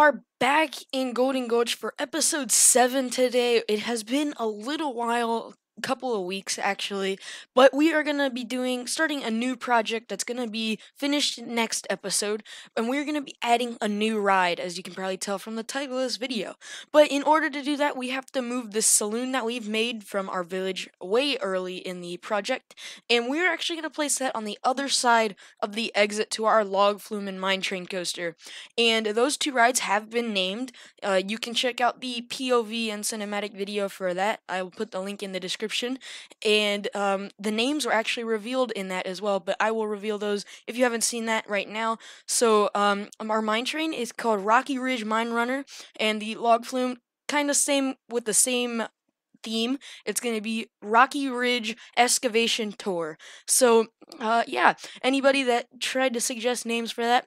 are back in Golden Gulch for episode 7 today. It has been a little while, a couple of weeks actually, but we are going to be starting a new project that's going to be finished next episode, and we're going to be adding a new ride, as you can probably tell from the title of this video. But in order to do that, we have to move this saloon that we've made from our village way early in the project, and we're actually going to place that on the other side of the exit to our log flume and mine train coaster. And those two rides have been named. You can check out the POV and cinematic video for that. I will put the link in the description. And the names were actually revealed in that as well, but I will reveal those if you haven't seen that right now. So our mine train is called Rocky Ridge Mine Runner, and the log flume kind of same with the same theme. It's going to be Rocky Ridge Excavation Tour. So yeah, anybody that tried to suggest names for that,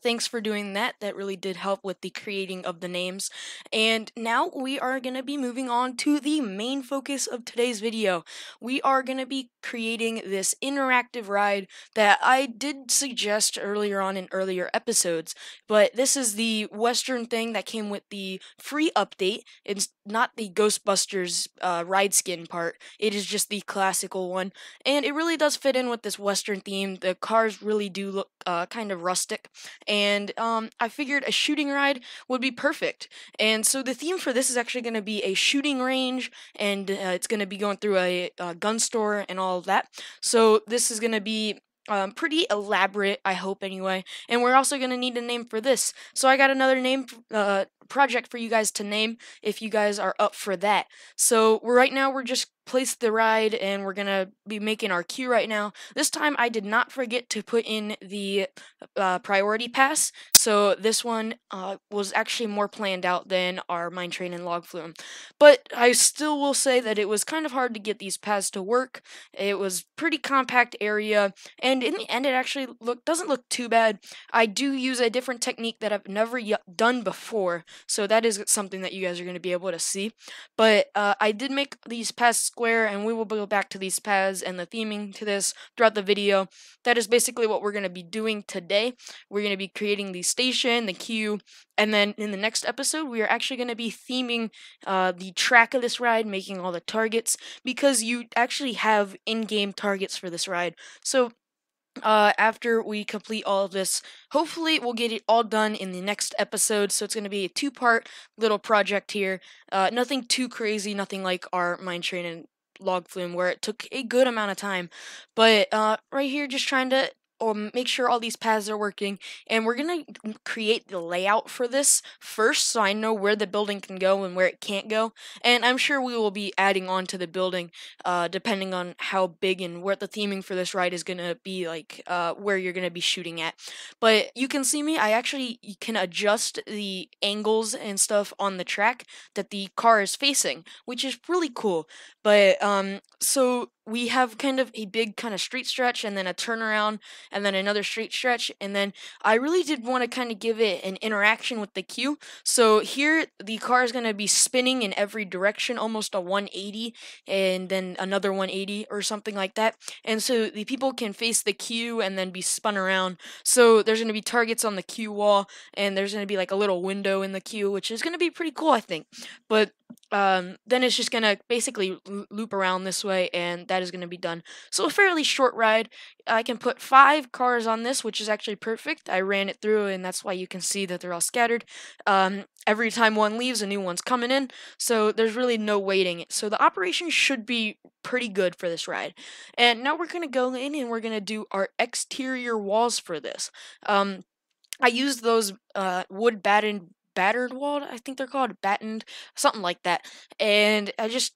thanks for doing that. That really did help with the creating of the names. And now we are going to be moving on to the main focus of today's video. We are going to be creating this interactive ride that I did suggest earlier on in earlier episodes, but this is the Western thing that came with the free update. It's not the Ghostbusters ride skin part. It is just the classical one, and it really does fit in with this Western theme. The cars really do look kind of rustic, and I figured a shooting ride would be perfect. And so the theme for this is actually going to be a shooting range, and it's going to be going through a gun store and all of that. So this is going to be pretty elaborate, I hope anyway. And we're also going to need a name for this. So I got another name project for you guys to name if you guys are up for that. So right now we're just placed the ride, and we're gonna be making our queue right now. This time I did not forget to put in the priority pass, so this one was actually more planned out than our mine train and log flume. But I still will say that it was kind of hard to get these paths to work. It was pretty compact area, and in the end it actually doesn't look too bad. I do use a different technique that I've never done before, so that is something that you guys are going to be able to see. But I did make these paths square, and we will go back to these paths and the theming to this throughout the video. That is basically what we're going to be doing today. We're going to be creating the station, the queue, and then in the next episode we are actually going to be theming the track of this ride, making all the targets, because you actually have in-game targets for this ride. So after we complete all of this, hopefully we'll get it all done in the next episode. So it's going to be a two-part little project here. Nothing too crazy, nothing like our mine train and log flume where it took a good amount of time. But right here, just trying to make sure all these paths are working, and we're gonna create the layout for this first, so I know where the building can go and where it can't go. And I'm sure we will be adding on to the building, depending on how big and what the theming for this ride is gonna be, like where you're gonna be shooting at. But you can see me. I actually can adjust the angles and stuff on the track that the car is facing, which is really cool. But so we have kind of a big kind of street stretch, and then a turnaround, and then another straight stretch, and then I really did want to kind of give it an interaction with the queue. So here the car is going to be spinning in every direction, almost a 180, and then another 180 or something like that. And so the people can face the queue and then be spun around. So there's going to be targets on the queue wall, and there's going to be like a little window in the queue, which is going to be pretty cool, I think. But then it's just gonna basically loop around this way, and that is gonna be done. So a fairly short ride. I can put 5 cars on this, which is actually perfect. I ran it through, and that's why you can see that they're all scattered. Every time one leaves, a new one's coming in, so there's really no waiting. So the operation should be pretty good for this ride. And now we're gonna go in, and we're gonna do our exterior walls for this. I used those wood battered walled, I think they're called, battened, something like that. And I just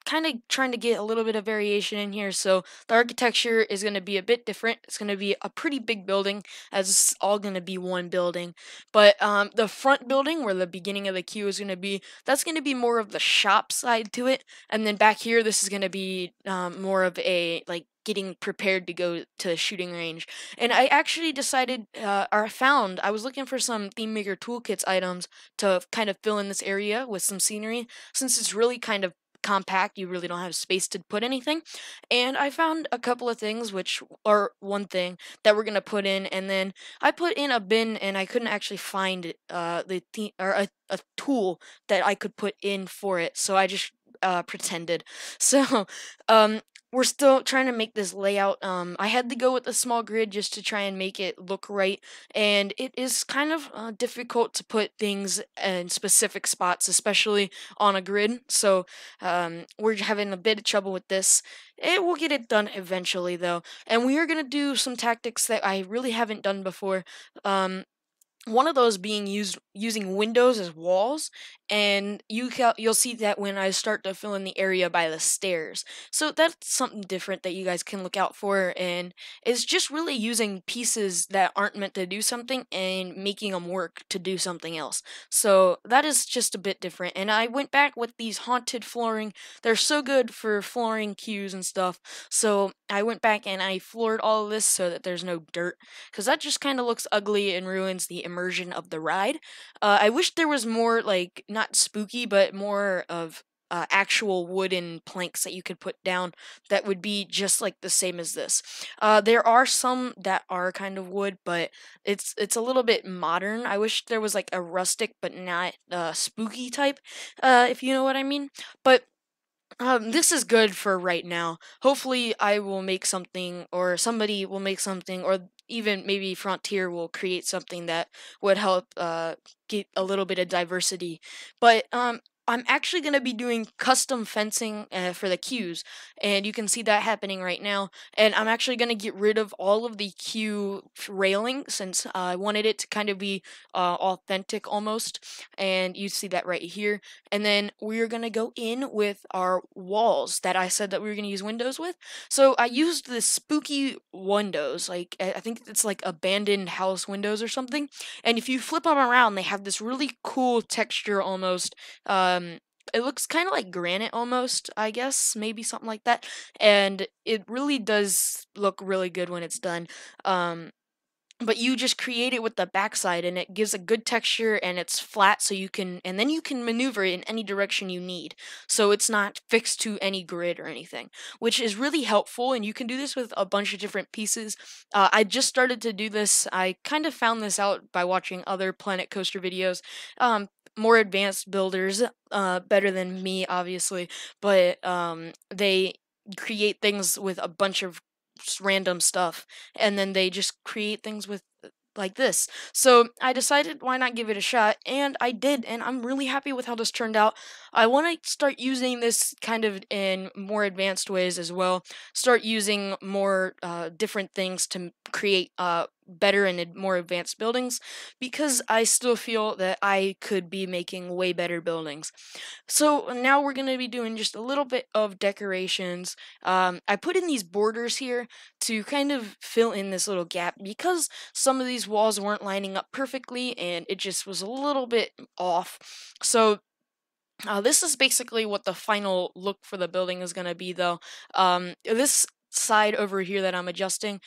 kind of trying to get a little bit of variation in here. So the architecture is going to be a bit different. It's going to be a pretty big building, as it's all going to be one building. But the front building, where the beginning of the queue is going to be, that's going to be more of the shop side to it. And then back here, this is going to be more of a, like, getting prepared to go to the shooting range. And I actually decided, I was looking for some Theme Maker Toolkits items to kind of fill in this area with some scenery, since it's really kind of compact. You really don't have space to put anything. And I found a couple of things, which are one thing that we're gonna put in, and then I put in a bin, and I couldn't actually find or a tool that I could put in for it, so I just pretended. So, um, we're still trying to make this layout. I had to go with a small grid just to try and make it look right, and it is kind of difficult to put things in specific spots, especially on a grid. So, we're having a bit of trouble with this. It will get it done eventually, though, and we are gonna do some tactics that I really haven't done before. Um, One of those being using windows as walls, and you'll see that when I start to fill in the area by the stairs. So that's something different that you guys can look out for, and it's just really using pieces that aren't meant to do something and making them work to do something else. So that is just a bit different, and I went back with these haunted flooring. They're so good for flooring cues and stuff. So I went back and I floored all of this so that there's no dirt, because that just kind of looks ugly and ruins the immersion of the ride. I wish there was more, like, not spooky, but more of actual wooden planks that you could put down that would be just like the same as this. There are some that are kind of wood, but it's a little bit modern. I wish there was like a rustic but not spooky type, if you know what I mean. But this is good for right now. Hopefully, I will make something, or somebody will make something, or even maybe Frontier will create something that would help get a little bit of diversity. But I'm actually going to be doing custom fencing for the queues, and you can see that happening right now. And I'm actually going to get rid of all of the queue railing, since I wanted it to kind of be authentic almost. And you see that right here. And then we're going to go in with our walls that I said that we were going to use windows with. So I used the spooky windows, like I think it's like abandoned house windows or something. And if you flip them around, they have this really cool texture almost. It looks kind of like granite almost, I guess, maybe something like that. And it really does look really good when it's done. Um, but you just create it with the backside, and it gives a good texture, and it's flat, so you can, and then you can maneuver it in any direction you need, so it's not fixed to any grid or anything, which is really helpful. And you can do this with a bunch of different pieces. I just started to do this. I kind of found this out by watching other Planet Coaster videos. More advanced builders, better than me obviously, but they create things with a bunch of random stuff, and then they just create things with like this. So I decided, why not give it a shot, and I did, and I'm really happy with how this turned out. I want to start using this kind of in more advanced ways as well. Start using more different things to create better and more advanced buildings, because I still feel that I could be making way better buildings. So now we're going to be doing just a little bit of decorations. I put in these borders here to kind of fill in this little gap, because some of these walls weren't lining up perfectly and it just was a little bit off. So this is basically what the final look for the building is going to be, though. This side over here that I'm adjusting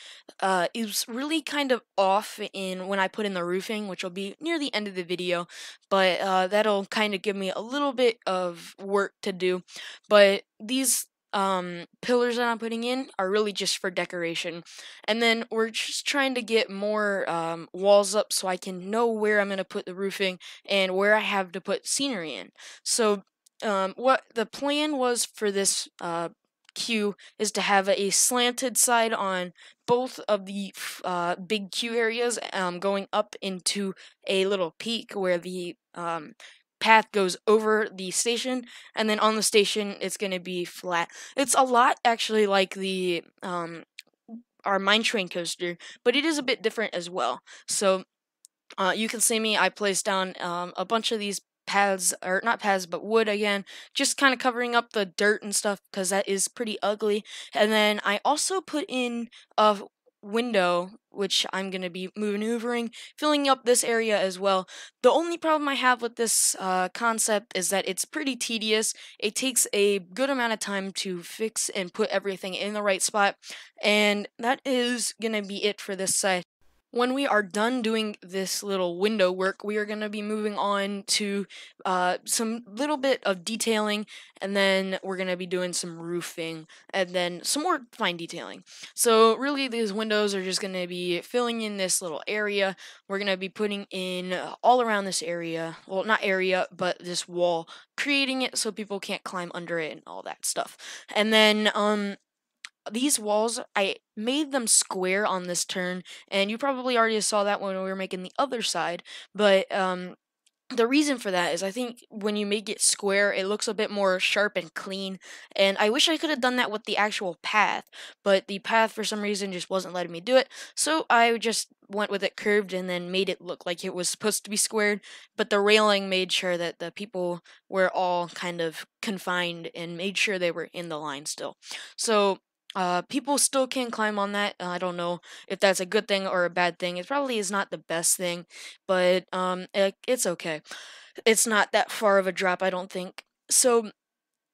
is really kind of off in when I put in the roofing, which will be near the end of the video, but that'll kind of give me a little bit of work to do. But these pillars that I'm putting in are really just for decoration. And then we're just trying to get more walls up so I can know where I'm going to put the roofing and where I have to put scenery in. So what the plan was for this queue is to have a slanted side on both of the big queue areas, going up into a little peak where the path goes over the station, and then on the station it's going to be flat. It's a lot actually like the our mine train coaster, but it is a bit different as well. So you can see me, I placed down a bunch of these paths, or not paths, but wood again, just kind of covering up the dirt and stuff, because that is pretty ugly. And then I also put in a window, which I'm going to be maneuvering, filling up this area as well. The only problem I have with this concept is that it's pretty tedious. It takes a good amount of time to fix and put everything in the right spot, and that is going to be it for this side. when we are done doing this little window work, we are going to be moving on to some little bit of detailing, and then we're going to be doing some roofing, and then some more fine detailing. So really, these windows are just going to be filling in this little area. We're going to be putting in all around this area, well, not area, but this wall, creating it so people can't climb under it and all that stuff. And then these walls, I made them square on this turn, and you probably already saw that when we were making the other side, but the reason for that is I think when you make it square, it looks a bit more sharp and clean. And I wish I could have done that with the actual path, but the path for some reason just wasn't letting me do it. So I just went with it curved and then made it look like it was supposed to be squared. But the railing made sure that the people were all kind of confined and made sure they were in the line still. So people still can climb on that. I don't know if that's a good thing or a bad thing. It probably is not the best thing, but it's okay. It's not that far of a drop, I don't think. So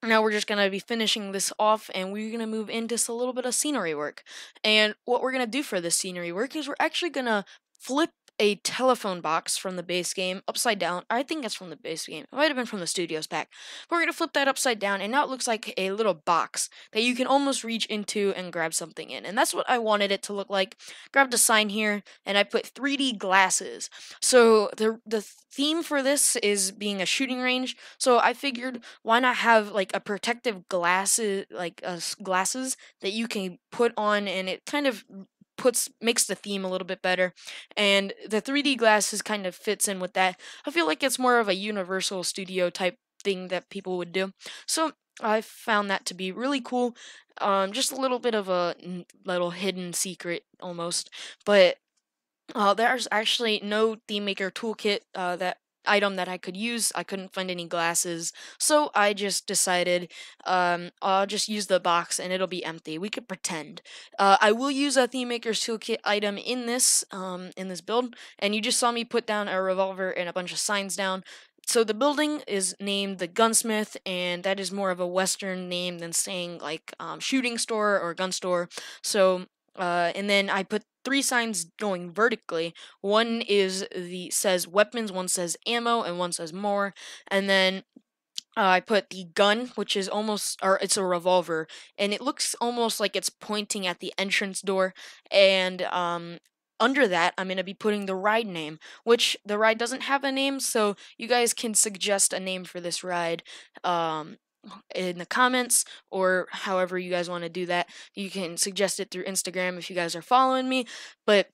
now we're just gonna be finishing this off, and we're gonna move into a little bit of scenery work. And what we're gonna do for this scenery work is we're actually gonna flip a telephone box from the base game upside down. I think it's from the base game. It might have been from the studios pack. But we're gonna flip that upside down, and now it looks like a little box that you can almost reach into and grab something in. And that's what I wanted it to look like. Grabbed a sign here, and I put 3D glasses. So the theme for this is being a shooting range. So I figured, why not have like a protective glasses, glasses that you can put on, and it kind of makes the theme a little bit better, and the 3D glasses kind of fits in with that. I feel like it's more of a Universal Studio type thing that people would do. So I found that to be really cool. Just a little bit of a little hidden secret almost, but there's actually no theme maker toolkit that item that I could use. I couldn't find any glasses, so I just decided I'll just use the box and it'll be empty. We could pretend. I will use a theme maker's toolkit item in this build, and you just saw me put down a revolver and a bunch of signs down. So the building is named the Gunsmith, and that is more of a Western name than saying like shooting store or gun store. So and then I put 3 signs going vertically. One says weapons, one says ammo, and one says more. And then I put the gun, which is or it's a revolver, and it looks almost like it's pointing at the entrance door. And under that, I'm going to be putting the ride name, which the ride doesn't have a name, so you guys can suggest a name for this ride. In the comments, or however you guys want to do that. You can suggest it through Instagram if you guys are following me. But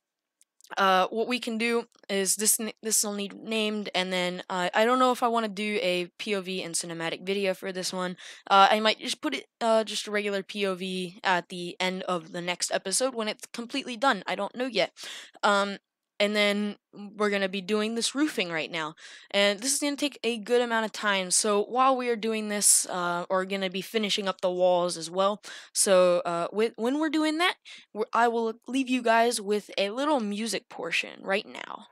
what we can do is this will need named, and then I don't know if I want to do a POV and cinematic video for this one. I might just put it just a regular POV at the end of the next episode when it's completely done. I don't know yet. And then we're going to be doing this roofing right now. And this is going to take a good amount of time. So while we are doing this, we're going to be finishing up the walls as well. So when we're doing that, I will leave you guys with a little music portion right now.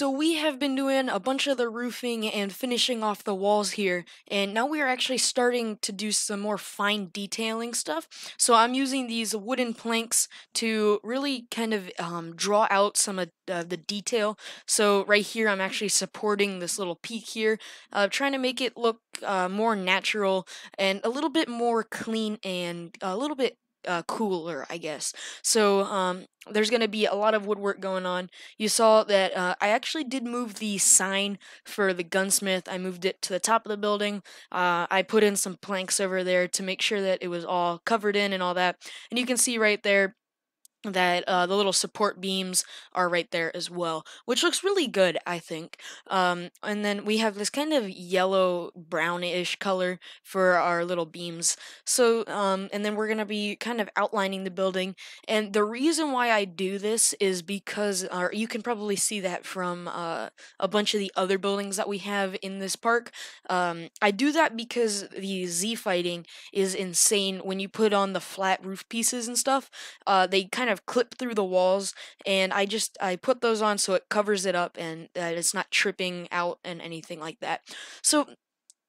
So we have been doing a bunch of the roofing and finishing off the walls here, and now we are actually starting to do some more fine detailing stuff. So I'm using these wooden planks to really kind of draw out some of the detail. So right here, I'm actually supporting this little peak here, trying to make it look more natural and a little bit more clean and a little bit cooler, I guess. So there's going to be a lot of woodwork going on. You saw that I actually did move the sign for the gunsmith. I moved it to the top of the building. I put in some planks over there to make sure that it was all covered in and all that. And you can see right there that the little support beams are right there as well, which looks really good, I think. And then we have this kind of yellow brownish color for our little beams. So, and then we're gonna be kind of outlining the building. And the reason why I do this is because, you can probably see that from a bunch of the other buildings that we have in this park. I do that because the Z fighting is insane when you put on the flat roof pieces and stuff. They kind of clip through the walls, and I put those on so it covers it up and that it's not tripping out and anything like that. So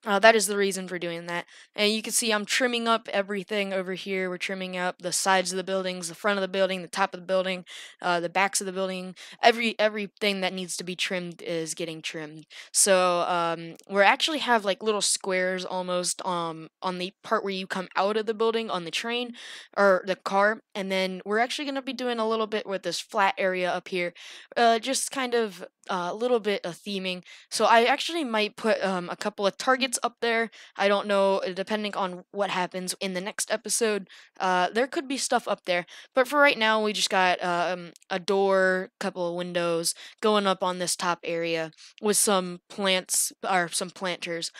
that is the reason for doing that. And you can see I'm trimming up everything over here. We're trimming up the sides of the buildings, the front of the building, the top of the building, the backs of the building. Everything that needs to be trimmed is getting trimmed. So we actually have like little squares almost on the part where you come out of the building on the train or the car. And then we're actually going to be doing a little bit with this flat area up here. Just kind of a little bit of theming. So I actually might put a couple of targets up there. I don't know, depending on what happens in the next episode. There could be stuff up there, but for right now, we just got a door, couple of windows going up on this top area with some plants or some planters.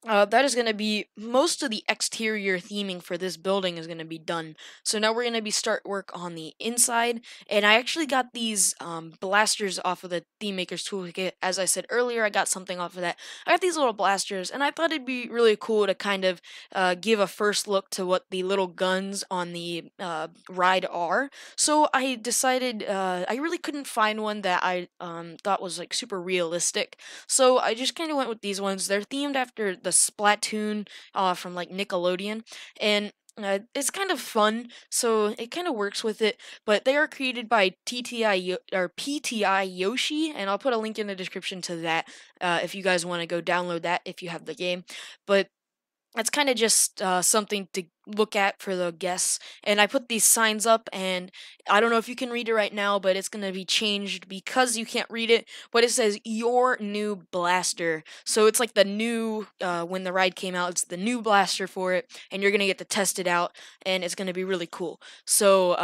That is going to be most of the exterior theming for this building is going to be done. So now we're going to be start work on the inside, and I actually got these blasters off of the theme maker's toolkit. As I said earlier, I got something off of that. I got these little blasters, and I thought it'd be really cool to kind of give a first look to what the little guns on the ride are. So I decided I really couldn't find one that I thought was like super realistic. So I just kind of went with these ones. They're themed after the Splatoon from like Nickelodeon, and it's kind of fun, so it kind of works with it. But they are created by or PTI Yoshi, and I'll put a link in the description to that if you guys want to go download that if you have the game. But it's kind of just something to look at for the guests. And I put these signs up, and I don't know if you can read it right now, but it's going to be changed because you can't read it. But it says your new blaster. So it's like the new, when the ride came out, it's the new blaster for it, and you're going to get to test it out, and it's going to be really cool. So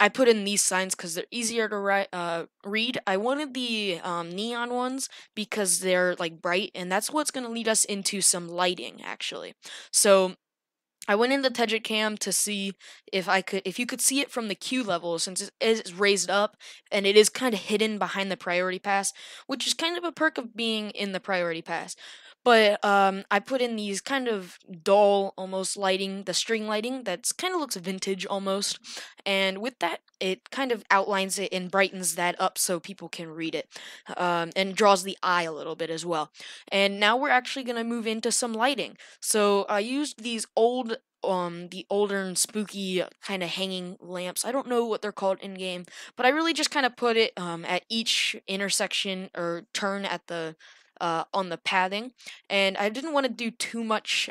I put in these signs because they're easier to read. I wanted the neon ones because they're like bright, and that's what's going to lead us into some lighting actually. So I went into Tedget Cam to see if you could see it from the queue level, since it is raised up and it is kind of hidden behind the priority pass, which is kind of a perk of being in the priority pass. But I put in these kind of dull, almost lighting, the string lighting that's kind of looks vintage almost, and with that, it kind of outlines it and brightens that up so people can read it, and draws the eye a little bit as well. And now we're actually gonna move into some lighting. So I used these the older and spooky kind of hanging lamps. I don't know what they're called in game, but I really just kind of put it at each intersection or turn at the on the pathing, and I didn't want to do too much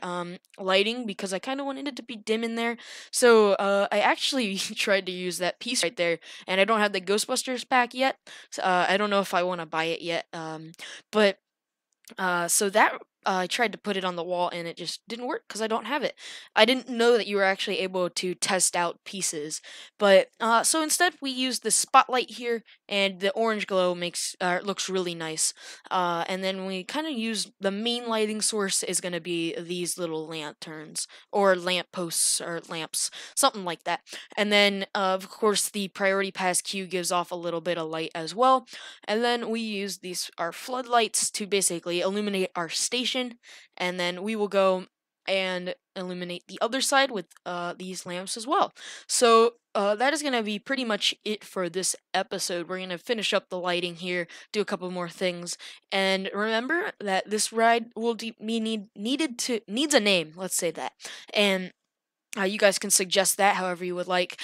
lighting because I kind of wanted it to be dim in there. So I actually tried to use that piece right there, and I don't have the Ghostbusters pack yet. So, I don't know if I want to buy it yet, but so that I tried to put it on the wall and it just didn't work because I don't have it. I didn't know that you were actually able to test out pieces, but so instead we used the spotlight here, and the orange glow makes looks really nice. And then we kind of use the main lighting source is going to be these little lanterns or lamp posts or lamps, something like that. And then of course the priority pass queue gives off a little bit of light as well. And then we use these our floodlights to basically illuminate our station, and then we will go and illuminate the other side with these lamps as well. So that is gonna be pretty much it for this episode. We're gonna finish up the lighting here, do a couple more things, and remember that this ride will needs a name. Let's say that, and you guys can suggest that however you would like.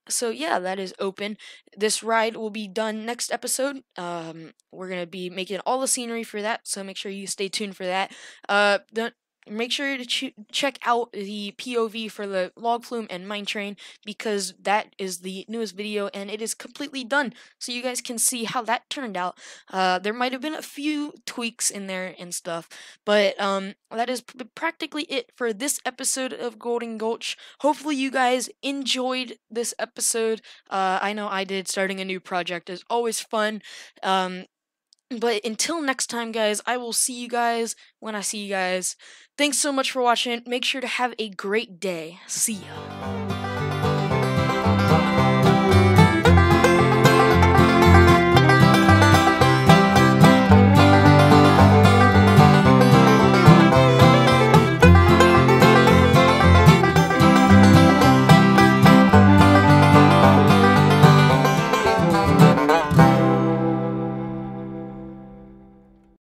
So yeah, that is open. This ride will be done next episode. We're gonna be making all the scenery for that, so make sure you stay tuned for that. Don't Make sure to check out the POV for the log flume and mine train because that is the newest video and it is completely done. So you guys can see how that turned out. There might have been a few tweaks in there and stuff, but that is practically it for this episode of Golden Gulch. Hopefully you guys enjoyed this episode. I know I did. Starting a new project is always fun. But until next time, guys, I will see you guys when I see you guys. Thanks so much for watching. Make sure to have a great day. See ya.